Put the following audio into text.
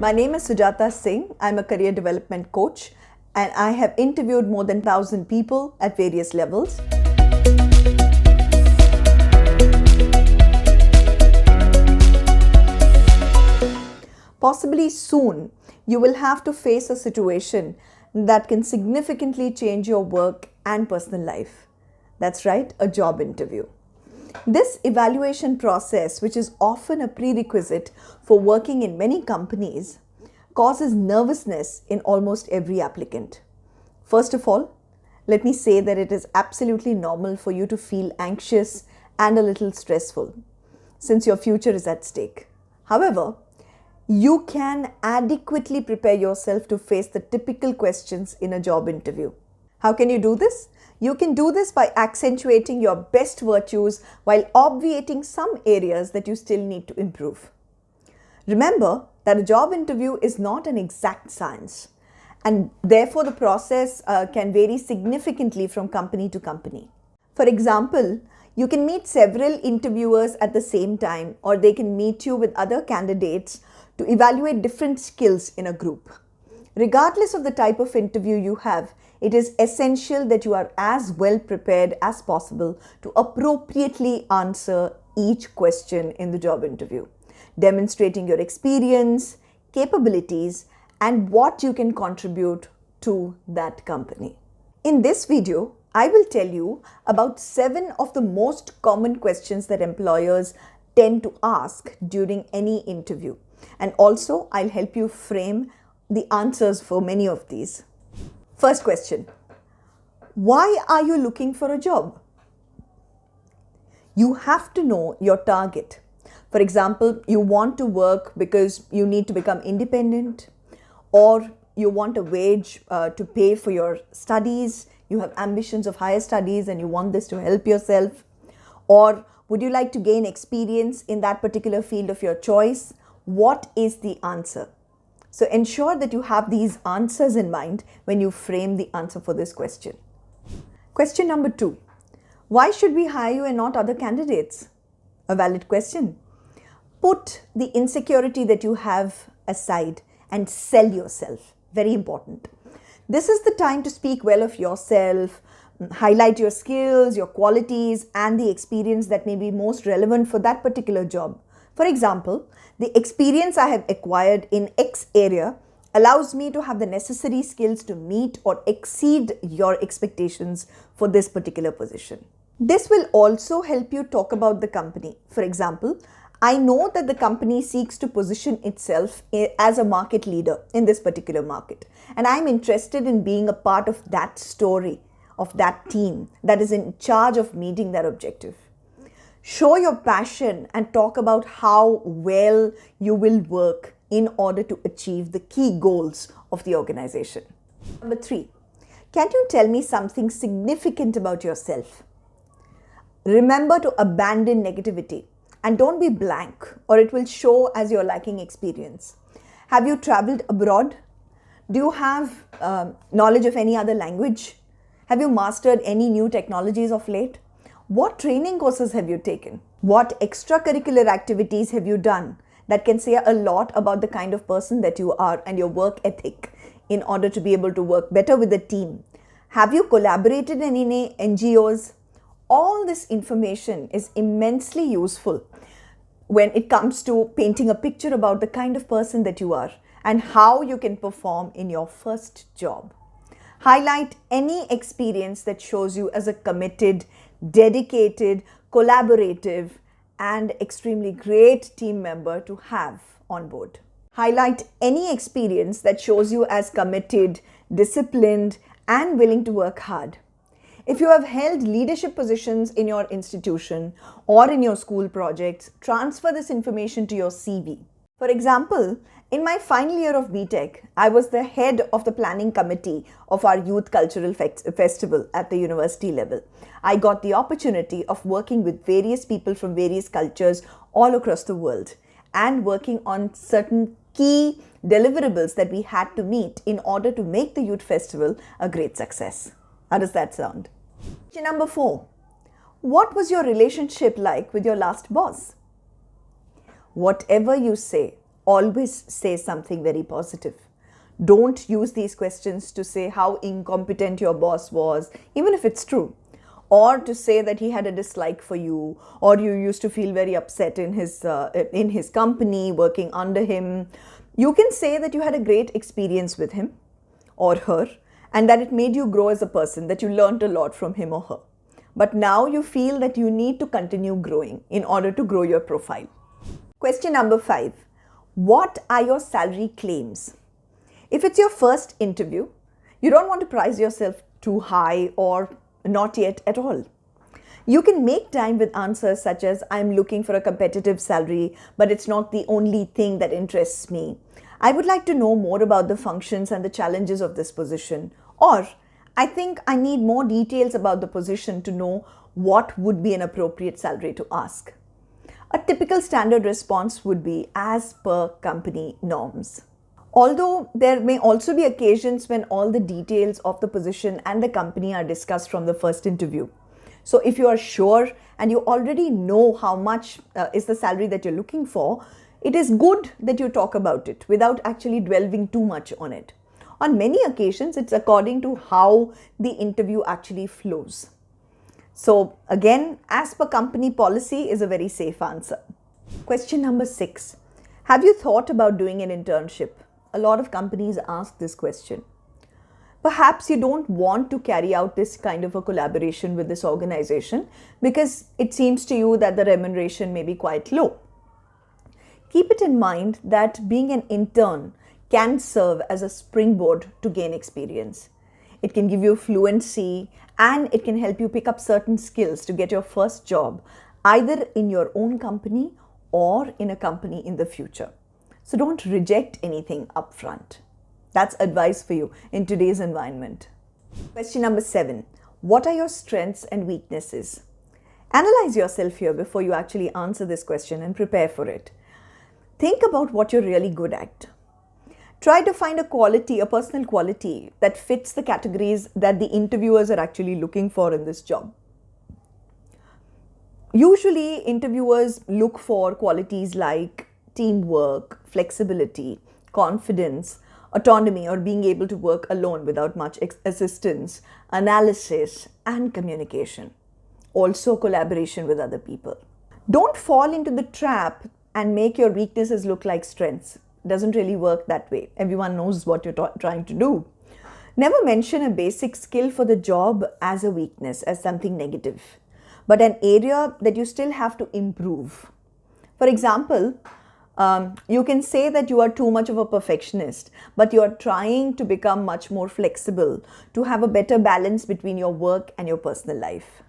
My name is Sujata Singh. I'm a career development coach and I have interviewed more than 1,000 people at various levels. Possibly soon, you will have to face a situation that can significantly change your work and personal life. That's right, a job interview. This evaluation process, which is often a prerequisite for working in many companies, causes nervousness in almost every applicant. First of all, let me say that it is absolutely normal for you to feel anxious and a little stressful, since your future is at stake. However, you can adequately prepare yourself to face the typical questions in a job interview. How can you do this? You can do this by accentuating your best virtues while obviating some areas that you still need to improve. Remember that a job interview is not an exact science, and therefore the process can vary significantly from company to company. For example, you can meet several interviewers at the same time, or they can meet you with other candidates to evaluate different skills in a group. Regardless of the type of interview you have, it is essential that you are as well prepared as possible to appropriately answer each question in the job interview, demonstrating your experience, capabilities, and what you can contribute to that company. In this video, I will tell you about 7 of the most common questions that employers tend to ask during any interview. And also, I'll help you frame the answers for many of these. First question, why are you looking for a job? You have to know your target. For example, you want to work because you need to become independent, or you want a wage to pay for your studies, you have ambitions of higher studies and you want this to help yourself, or would you like to gain experience in that particular field of your choice? What is the answer? So ensure that you have these answers in mind when you frame the answer for this question. Question number 2. Why should we hire you and not other candidates? A valid question. Put the insecurity that you have aside and sell yourself. Very important. This is the time to speak well of yourself, highlight your skills, your qualities, and the experience that may be most relevant for that particular job. For example, the experience I have acquired in X area allows me to have the necessary skills to meet or exceed your expectations for this particular position. This will also help you talk about the company. For example, I know that the company seeks to position itself as a market leader in this particular market, and I'm interested in being a part of that story, of that team that is in charge of meeting that objective. Show your passion and talk about how well you will work in order to achieve the key goals of the organization. Number 3, can you tell me something significant about yourself? Remember to abandon negativity and don't be blank, or it will show as you're lacking experience. Have you traveled abroad? Do you have knowledge of any other language? Have you mastered any new technologies of late? What training courses have you taken? What extracurricular activities have you done that can say a lot about the kind of person that you are and your work ethic in order to be able to work better with the team? Have you collaborated in any NGOs? All this information is immensely useful when it comes to painting a picture about the kind of person that you are and how you can perform in your first job. Highlight any experience that shows you as a committed, dedicated, collaborative, and extremely great team member to have on board. Highlight any experience that shows you as committed, disciplined, and willing to work hard. If you have held leadership positions in your institution or in your school projects, transfer this information to your CV. For example, in my final year of BTech, I was the head of the planning committee of our youth cultural festival at the university level. I got the opportunity of working with various people from various cultures all across the world and working on certain key deliverables that we had to meet in order to make the youth festival a great success. How does that sound? Question number 4. What was your relationship like with your last boss? Whatever you say always say something very positive. Don't use these questions to say how incompetent your boss was, even if it's true, or to say that he had a dislike for you, or you used to feel very upset in his company working under him. You can say that you had a great experience with him or her, and that it made you grow as a person, that you learned a lot from him or her. But now you feel that you need to continue growing in order to grow your profile. Question number 5. What are your salary claims? If it's your first interview, you don't want to price yourself too high or not yet at all. You can make time with answers such as, I'm looking for a competitive salary, but it's not the only thing that interests me. I would like to know more about the functions and the challenges of this position. Or, I think I need more details about the position to know what would be an appropriate salary to ask. A typical standard response would be as per company norms. Although there may also be occasions when all the details of the position and the company are discussed from the first interview. So if you are sure and you already know how much is the salary that you're looking for, it is good that you talk about it without actually delving too much on it. On many occasions, it's according to how the interview actually flows. So again, as per company policy is a very safe answer. Question number 6. Have you thought about doing an internship? A lot of companies ask this question. Perhaps you don't want to carry out this kind of a collaboration with this organization because it seems to you that the remuneration may be quite low. Keep it in mind that being an intern can serve as a springboard to gain experience. It can give you fluency and it can help you pick up certain skills to get your first job, either in your own company or in a company in the future. So don't reject anything upfront. That's advice for you in today's environment. Question number 7. What are your strengths and weaknesses? Analyze yourself here before you actually answer this question and prepare for it. Think about what you're really good at. Try to find a quality, a personal quality that fits the categories that the interviewers are actually looking for in this job. Usually, interviewers look for qualities like teamwork, flexibility, confidence, autonomy, or being able to work alone without much assistance, analysis, and communication. Also, collaboration with other people. Don't fall into the trap and make your weaknesses look like strengths. It doesn't really work that way. Everyone knows what you're trying to do. Never mention a basic skill for the job as a weakness, as something negative, but an area that you still have to improve. For example, you can say that you are too much of a perfectionist, but you are trying to become much more flexible to have a better balance between your work and your personal life.